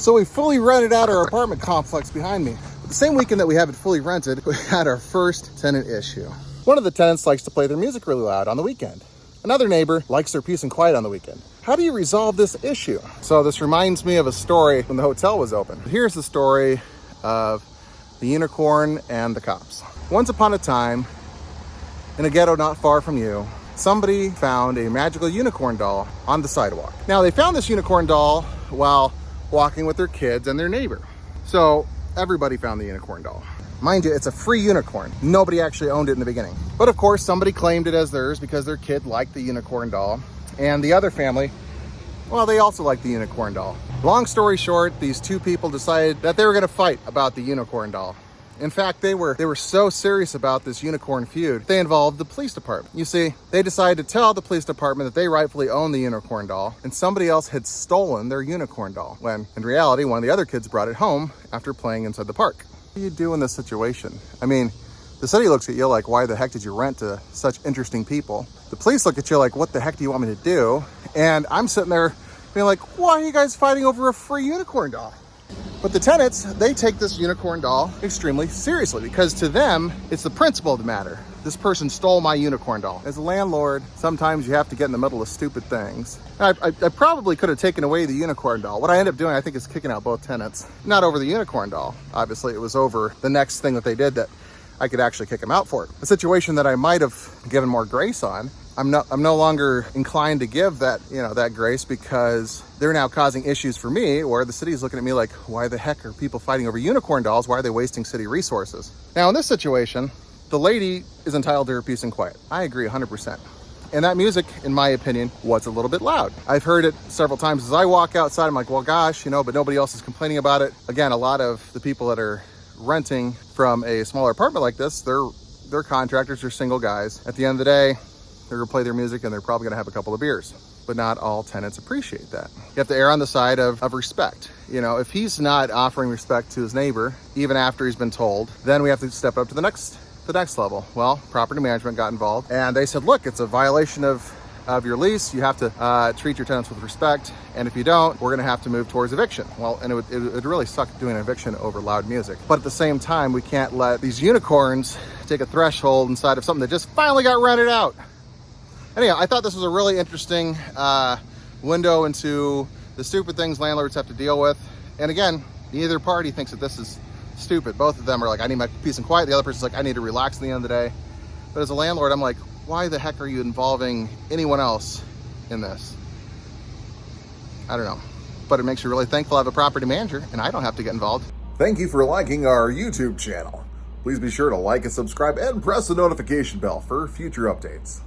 So we fully rented out our apartment complex behind me. But the same weekend that we have it fully rented, we had our first tenant issue. One of the tenants likes to play their music really loud on the weekend. Another neighbor likes their peace and quiet on the weekend. How do you resolve this issue? So this reminds me of a story when the hotel was open. Here's the story of the unicorn and the cops. Once upon a time, in a ghetto not far from you, somebody found a magical unicorn doll on the sidewalk. Now they found this unicorn doll while walking with their kids and their neighbor. So everybody found the unicorn doll. Mind you, it's a free unicorn. Nobody actually owned it in the beginning. But of course, somebody claimed it as theirs because their kid liked the unicorn doll. And the other family, well, they also liked the unicorn doll. Long story short, these two people decided that they were gonna fight about the unicorn doll. In fact, they were so serious about this unicorn feud, they involved the police department. You see, they decided to tell the police department that they rightfully own the unicorn doll and somebody else had stolen their unicorn doll, when in reality, one of the other kids brought it home after playing inside the park. What do you do in this situation? I mean, the city looks at you like, why the heck did you rent to such interesting people? The police look at you like, what the heck do you want me to do? And I'm sitting there being like, why are you guys fighting over a free unicorn doll? But the tenants, they take this unicorn doll extremely seriously because to them, it's the principle of the matter. This person stole my unicorn doll. As a landlord, sometimes you have to get in the middle of stupid things. I probably could have taken away the unicorn doll. What I ended up doing, I think, is kicking out both tenants. Not over the unicorn doll. Obviously, it was over the next thing that they did that I could actually kick them out for. A situation that I might have given more grace on. I'm no longer inclined to give that, that grace because they're now causing issues for me where the city is looking at me like, why the heck are people fighting over unicorn dolls? Why are they wasting city resources? Now, in this situation, the lady is entitled to her peace and quiet. I agree 100%. And that music, in my opinion, was a little bit loud. I've heard it several times as I walk outside. I'm like, well, gosh, but nobody else is complaining about it. Again, a lot of the people that are renting from a smaller apartment like this, they're contractors, they're single guys. At the end of the day, they're gonna play their music and they're probably gonna have a couple of beers. But not all tenants appreciate that. You have to err on the side of respect. If he's not offering respect to his neighbor, even after he's been told, then we have to step up to the next level. Well, property management got involved and they said, look, it's a violation of your lease. You have to treat your tenants with respect. And if you don't, we're gonna have to move towards eviction. Well, and it would really suck doing an eviction over loud music. But at the same time, we can't let these unicorns take a threshold inside of something that just finally got rented out. Anyhow, I thought this was a really interesting window into the stupid things landlords have to deal with. And again, neither party thinks that this is stupid. Both of them are like, I need my peace and quiet. The other person's like, I need to relax at the end of the day. But as a landlord, I'm like, why the heck are you involving anyone else in this? I don't know. But it makes you really thankful I have a property manager and I don't have to get involved. Thank you for liking our YouTube channel. Please be sure to like and subscribe and press the notification bell for future updates.